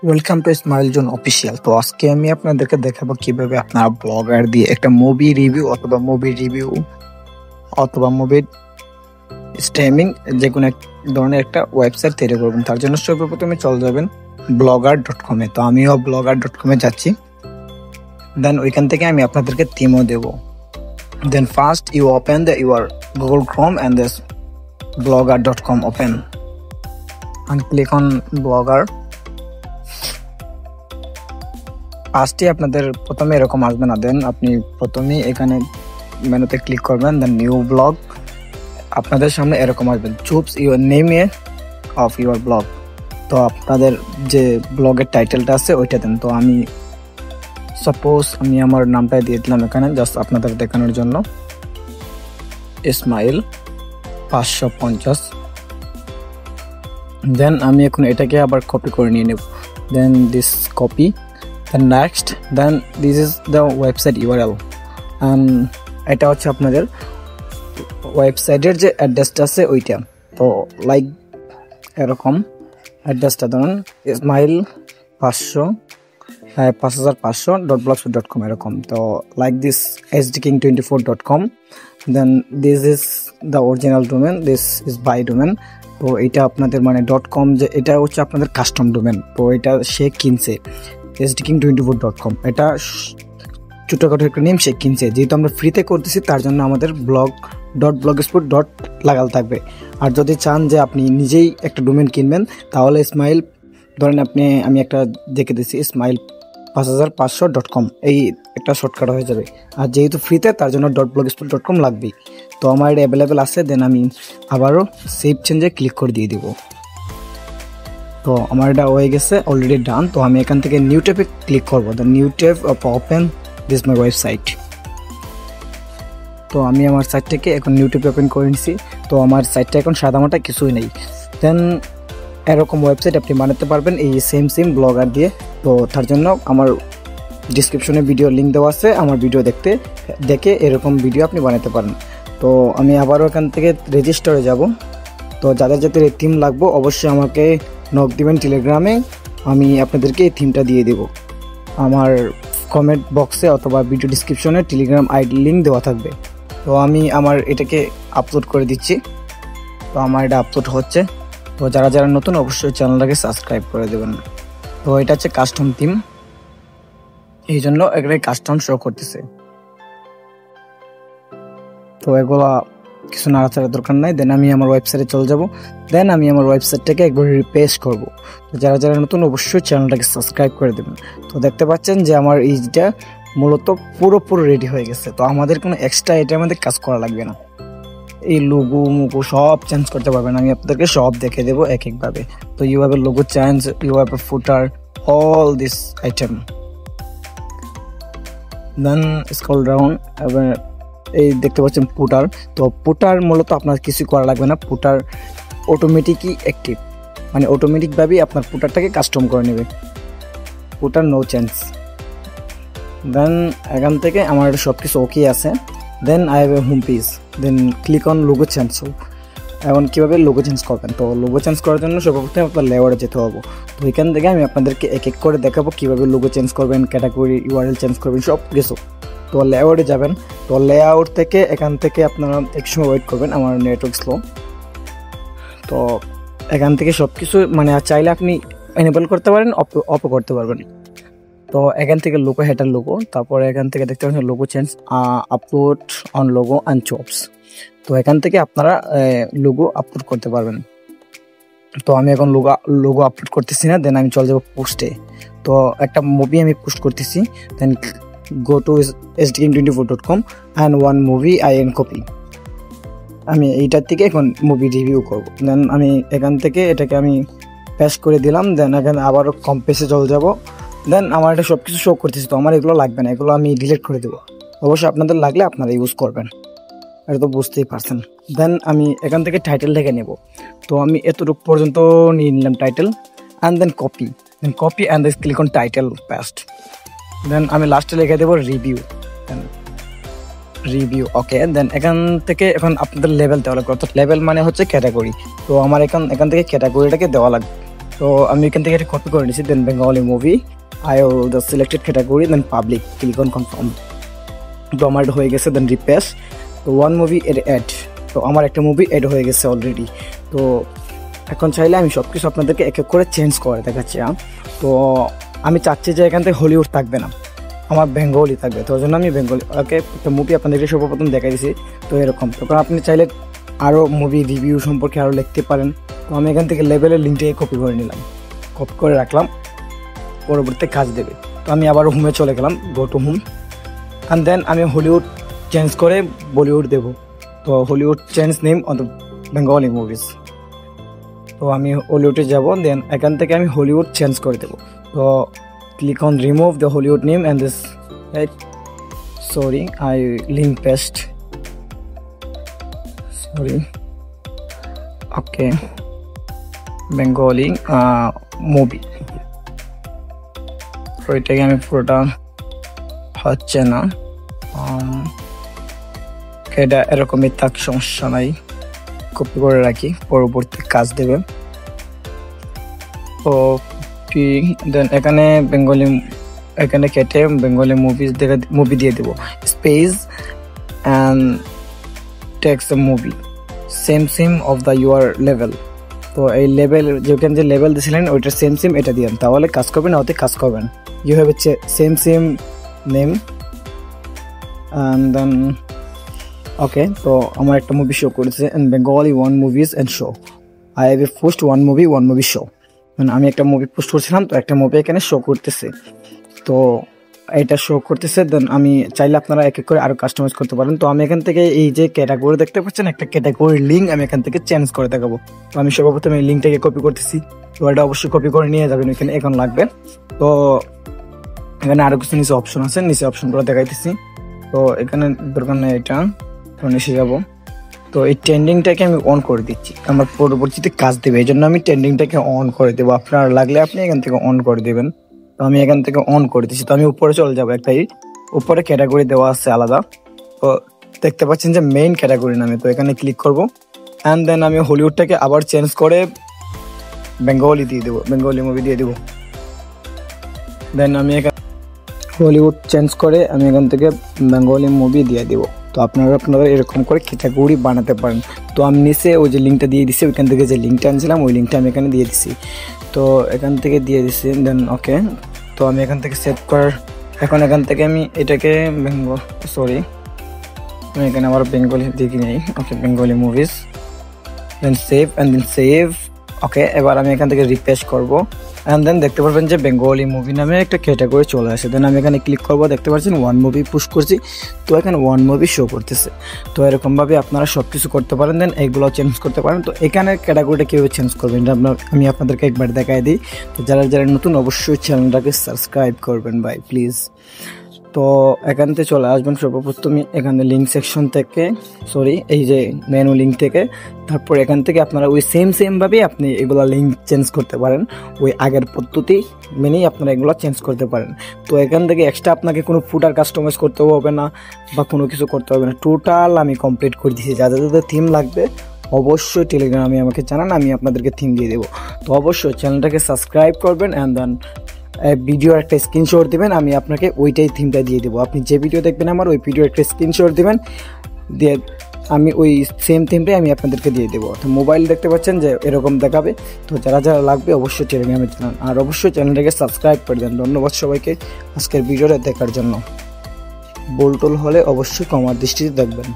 Welcome to smile zone official. তো আজকে আমি আপনাদেরকে দেখাবো কিভাবে আপনারা ব্লগার দিয়ে একটা মুভি রিভিউ অথবা মুভির স্ট্রিমিং যে কোনো এক ধরনের একটা ওয়েবসাইট তৈরি করবেন। তার জন্য সর্বপ্রথমে চলে যাবেন blogger.com-এ। তো আমিও blogger.com-এ যাচ্ছি। দেন ওইখান থেকে আমি আপনাদেরকে থিমও দেব। Then first you open your Google Chrome and this blogger.com open and click on blogger। ফার্স্টে আপনাদের প্রথমে এরকম আসবে না, দেন আপনি প্রথমে এখানে মেনুতে ক্লিক করবেন, দেন নিউ ব্লগ। আপনাদের সামনে এরকম আসবে, choose your name of your blog. তো আপনাদের যে ব্লগের টাইটেলটা আছে ওইটা দেন। তো আমি সাপোজ আমি আমার নামটা দিয়ে দিলাম এখানে, জাস্ট আপনাদের দেখানোর জন্য, ইসমাইল 550। দেন আমি এখন এটাকে আবার কপি করে নিয়ে নেব। Then this copy, then next, then this is the website URL and এটা হচ্ছে আপনাদের ওয়েবসাইটের যে অ্যাড্রেসটা আছে ওইটা। তো লাইক এরকম অ্যাড্রেসটা ধরুন ইসমাইল 5500.blogspot.com এরকম। তো like this hdking24.com, then this is the original domain, this is by domain। তো এটা আপনাদের মানে .com যে এটা হচ্ছে আপনাদের কাস্টম ডোমেন। তো এটা সে কিনছে hdking24.com, এটা ছোটখাটো একটা নেম সে কিনছে। যেহেতু আমরা ফ্রিতে করতেছি তার জন্য আমাদের blogspot লাগাল থাকবে। আর যদি চান যে আপনি নিজেই একটা ডোমেন কিনবেন তাহলে ইসমাইল ধরেন আমি একটা দেখে দিচ্ছি ইসমাইল 5500.com, এই একটা শর্টকাট হয়ে যাবে। আর যেহেতু ফ্রিতে তার জন্য .blogspot.com লাগবেই। তো আমার এটা অ্যাভেলেবেল আছে। দেন আমি আবারও সেভ চেঞ্জে ক্লিক করে দিয়ে দিব। তো আমার এটা হয়ে গেছে, অলরেডি ডান। তো আমি এখান থেকে নিউ ট্যাবে ক্লিক করবো, the new tab open this my website. তো আমি আমার সাইটটাকে এখন নিউ ট্যাবে ওপেন করে নিছি। তো আমার সাইটটা এখন সাদামাটা কিছুই নেই। দেন এরকম ওয়েবসাইট আপনি বানাতে পারবেন এই সেম ব্লগার দিয়ে। তো তার জন্য আমার ডিসক্রিপশনে ভিডিও লিঙ্ক দেওয়া আছে, আমার ভিডিও দেখে এরকম ভিডিও আপনি বানাতে পারেন। তো আমি আবারও এখান থেকে রেজিস্টারে যাব। তো যাদের এই থিম লাগবে অবশ্যই আমাকে নক দিবেন টেলিগ্রামে, আমি আপনাদেরকে এই থিমটা দিয়ে দেব। আমার কমেন্ট বক্সে অথবা ভিডিও ডিসক্রিপশনে টেলিগ্রাম আইডি লিঙ্ক দেওয়া থাকবে। তো আমি আমার এটাকে আপলোড করে দিচ্ছি। তো আমার এটা আপলোড হচ্ছে। তো যারা নতুন অবশ্যই চ্যানেলটাকে সাবস্ক্রাইব করে দেবেন। তো এটা হচ্ছে কাস্টম থিম, এই জন্য এখানে কাস্টম শো করতেছে। তো এগুলা কিছু নাড়াচাড়ার দরকার নাই। দেন আমি আমার ওয়েবসাইটে চলে যাব। দেন আমি আমার ওয়েবসাইটটাকে একবার রিফ্রেশ করব। তো যারা নতুন অবশ্যই চ্যানেলটাকে সাবস্ক্রাইব করে দেবেন। তো দেখতে পাচ্ছেন যে আমার এইটা মূলত পুরোপুরি রেডি হয়ে গেছে। তো আমাদের কোনো এক্সট্রা এটা আমাদের কাজ করা লাগবে না। এই লোগো সব চেঞ্জ করতে পারবেন, আমি আপনাদেরকে সব দেখে দেবো এক একভাবে। তো you have a logo change, you have a footer, all this item. Then scroll down, এবার এই দেখতে পাচ্ছেন পুটার। তো পুটার মূলত আপনার কিছু করা লাগবে না, পুটার অটোমেটিকই অ্যাক্টিভ, মানে অটোমেটিকভাবেই আপনার পুটারটাকে কাস্টম করে নেবে। পুটার নো চেঞ্জ। দেন এখান থেকে আমার সব কিছু ওকে আছে। Then I have a home page, then click on logo change. এখন কীভাবে লোগো চেঞ্জ করবেন? তো লোগো চেঞ্জ করার জন্য সর্বপ্রথমে আপনার লেয়ারে যেতে হবে। তো এখান থেকে আমি আপনাদেরকে এক এক করে দেখাবো কীভাবে লোগো চেঞ্জ করবেন, ক্যাটাগরি ইউআরএল চেঞ্জ করবেন, সব কিছু। তো লেআউটে যাবেন। তো লেআউট থেকে এখান থেকে আপনারা এক সময় ওয়েট করবেন, আমার নেটওয়ার্ক স্লো। তো এখান থেকে সব কিছু মানে চাইলে আপনি এনেবল করতে পারেন, অফও করতে পারবেন। তো এখান থেকে লোগো, হেডার লোগো, তারপরে এখান থেকে দেখতে পাচ্ছেন logo change, upload on logo and jobs. তো এখান থেকে আপনারা লোগো আপলোড করতে পারবেন। তো আমি এখন লোগো আপলোড করতেছি না। দেন আমি চলে যাবো পোস্টে। তো একটা মুভি আমি পোস্ট করতেছি। দেন go to hdking24.com and one movie I copy। আমি এইটার থেকে এখন মুভি রিভিউ করব। দেন আমি এখান থেকে এটাকে আমি পেস্ট করে দিলাম। দেন এখানে আবারও কম্পেসে চলে যাব। দেন আমার এটা সব কিছু শো করতেছি। তো আমার এগুলো লাগবে না, এগুলো আমি ডিলিট করে দেবো। অবশ্যই আপনাদের লাগলে আপনারা ইউজ করবেন, এটা তো বুঝতেই পারছেন। দেন আমি এখান থেকে টাইটেল লিখে নেব। তো আমি এতটুকু পর্যন্ত নিয়ে নিলাম title, and then copy and then click on title paste. Then আমি লাস্টে লিখে দেবো রিভিউ ওকে। দেন এখান থেকে এখন আপনাদের লেভেল দেওয়া লাগবে, অর্থাৎ লেভেল মানে হচ্ছে ক্যাটাগরি। তো আমার এখান থেকে ক্যাটাগরিটাকে দেওয়া লাগবে। তো আমি এখান থেকে এটা কপি করে নিয়েছি। Then Bengali movie, I will the selected category, then public, click on confirm. তো আমার এটা হয়ে গেছে। দেন রিপ্লেস, তো ওয়ান মুভি এর অ্যাড, তো আমার একটা মুভি অ্যাড হয়ে গেছে অলরেডি। তো এখন চাইলে আমি সব কিছু আপনাদেরকে এক এক করে চেঞ্জ করে দেখাচ্ছি। তো আমি চাচ্ছি যে এখান থেকে হলিউড থাকবে না, আমার বেঙ্গলি থাকবে। তো ওই জন্য আমি বেঙ্গলি একটা মুভি আপনাদেরকে সর্বপ্রথম দেখাই দিয়েছি। তো এরকম, তখন আপনি চাইলে আরও মুভি রিভিউ সম্পর্কে আরও লিখতে পারেন। তো আমি এখান থেকে লেভেলের লিঙ্কটাকে কপি করে নিলাম, কপি করে রাখলাম, পরবর্তীতে কাজ দেবে। তো আমি আবার হোমে চলে গেলাম, go to home, and then আমি হলিউড চেঞ্জ করে বলিউড দেব। তো Hollywood change name on the Bengali movies. তো আমি হলিউডে যাব, দেন এখান থেকে আমি হলিউড চেঞ্জ করে দেবো। তো click on remove the Hollywood name and this, sorry I link paste, sorry, okay, Bengali movie. তো এটাকে আমি পুরোটা হচ্ছে না, এটা এরকমই থাক, সমস্যা নাই, কপি করে রাখি, পরবর্তী কাজ দেবে। ও দেন এখানে বেঙ্গলি, এখানে কেটে বেঙ্গলি মুভি দিয়ে দেবো, space and text the movie, same of the your level. তো এই লেভেল, যেখানে যে লেভেল দিয়েছিলেন ওইটা সেম এটা দিয়েন, তাহলে কাজ করবেন, ওতে কাজ করবেন। You have a same name and then okay. তো আমার একটা মুভি শো করেছে, and Bengali one movies and show, I have a post one movie show. মানে আমি একটা মুভি পোস্ট করছিলাম, তো একটা মুভি এখানে শো করতেছে, তো এটা শো করতেছে। দেন আমি চাইলে আপনারা এক এক করে আরও কাস্টমাইজ করতে পারেন। তো আমি এখান থেকে এই যে ক্যাটাগরি দেখতে পাচ্ছেন, একটা ক্যাটাগরির লিঙ্ক আমি এখান থেকে চেঞ্জ করে দেখাবো। তো আমি সর্বপ্রথম এই লিঙ্কটাকে কপি করতেছি, তো এটা অবশ্যই কপি করে নিয়ে যাবেন, এখানে এখন লাগবে। তো এখানে আরও কিছু নিচে অপশন আছে, নিচে অপশনগুলো দেখাইতেছি। তো এখানে দরকার নেই এটা, তো নিচে যাবো। তো এই ট্রেন্ডিংটাকে আমি অন করে দিচ্ছি, আমার পরবর্তীতে কাজ দেবে, এই জন্য আমি ট্রেন্ডিংটাকে অন করে দেবো। আপনার লাগলে আপনি এখান থেকে অন করে দেবেন। তো আমি এখান থেকে অন করে দিচ্ছি। তো আমি উপরে চলে যাবো, একটাই উপরে ক্যাটাগরি দেওয়া আছে আলাদা। তো দেখতে পাচ্ছেন যে মেইন ক্যাটাগরি নামে, তো এখানে ক্লিক করব, অ্যান্ড দেন আমি হলিউডটাকে আবার চেঞ্জ করে বেঙ্গলি দিয়ে দেবো, বেঙ্গলি মুভি দিয়ে দেবো। দেন আমি এখানে হলিউড চেঞ্জ করে আমি এখান থেকে বেঙ্গলি মুভি দিয়ে দেবো। তো আপনারা এরকম করে ক্যাটাগরি বানাতে পারেন। তো আমি নিচে ওই যে লিঙ্কটা দিয়ে দিচ্ছি, ওইখান থেকে যে লিঙ্কটা আনছিলাম ওই লিঙ্কটা আমি এখানে দিয়ে দিচ্ছি। তো এখান থেকে দিয়ে দিচ্ছি, দেন ওকে। তো আমি এখান থেকে সেভ করার, এখন এখান থেকে আমি এটাকে আমি এখানে আবার বেঙ্গলি দেখি নেই, ওকে, বেঙ্গলি মুভিজ, দেন সেভ, ওকে। এবার আমি এখান থেকে রিফ্রেশ করবো, অ্যান্ড দেন দেখতে পারবেন যে বেঙ্গলি মুভি নামে একটা ক্যাটাগরি চলে আসে। দেন আমি এখানে ক্লিক করবো, দেখতে পাচ্ছেন ওয়ান মুভি পুশ করছি, তো এখানে ওয়ান মুভি শো করতেছে। তো এরকমভাবে আপনারা সব কিছু করতে পারেন, দেন এইগুলো চেঞ্জ করতে পারেন। তো এখানে ক্যাটাগরিটা কীভাবে চেঞ্জ করবেন আমি আপনাদেরকে একবার দেখাই দিই। তো যারা নতুন অবশ্যই চ্যানেলটাকে সাবস্ক্রাইব করবেন ভাই, প্লিজ। তো এখান থেকে চলে আসবেন সর্বপ্রথমে এখানে লিঙ্ক সেকশন থেকে, এই যে মেনু লিঙ্ক থেকে, তারপর এখান থেকে আপনারা ওই সেমভাবে আপনি এগুলো লিঙ্ক চেঞ্জ করতে পারেন, ওই আগের পদ্ধতি মেনেই আপনারা এগুলো চেঞ্জ করতে পারেন। তো এখান থেকে এক্সট্রা আপনাকে কোনো ফুটার কাস্টমাইজ করতে হবে না বা কোনো কিছু করতে হবে না, টোটাল আমি কমপ্লিট করে দিয়েছি। যাদের থিম লাগবে অবশ্যই টেলিগ্রামে আমাকে জানান, আমি আপনাদেরকে থিম দিয়ে দেবো। তো অবশ্যই চ্যানেলটাকে সাবস্ক্রাইব করবেন, অ্যান্ড দেন ভিডিওর একটা স্ক্রিনশট দিবেন, আমি আপনাকে ওইটাই থিমটা দিয়ে দেবো। আপনি যে ভিডিও দেখবেন আমার ওই ভিডিওর একটা স্ক্রিনশট দিবেন, দিয়ে আমি ওই সেম থিমটাই আমি আপনাদেরকে দিয়ে দেবো। তো মোবাইল দেখতে পাচ্ছেন যে এরকম দেখাবে। তো যারা লাগবে অবশ্যই টেলিগ্রামে জানান, আর অবশ্যই চ্যানেলটাকে সাবস্ক্রাইব করে দেন। ধন্যবাদ সবাইকে আজকের ভিডিওটা দেখার জন্য। ভুল টুল হলে অবশ্যই ক্ষমার দৃষ্টিতে দেখবেন।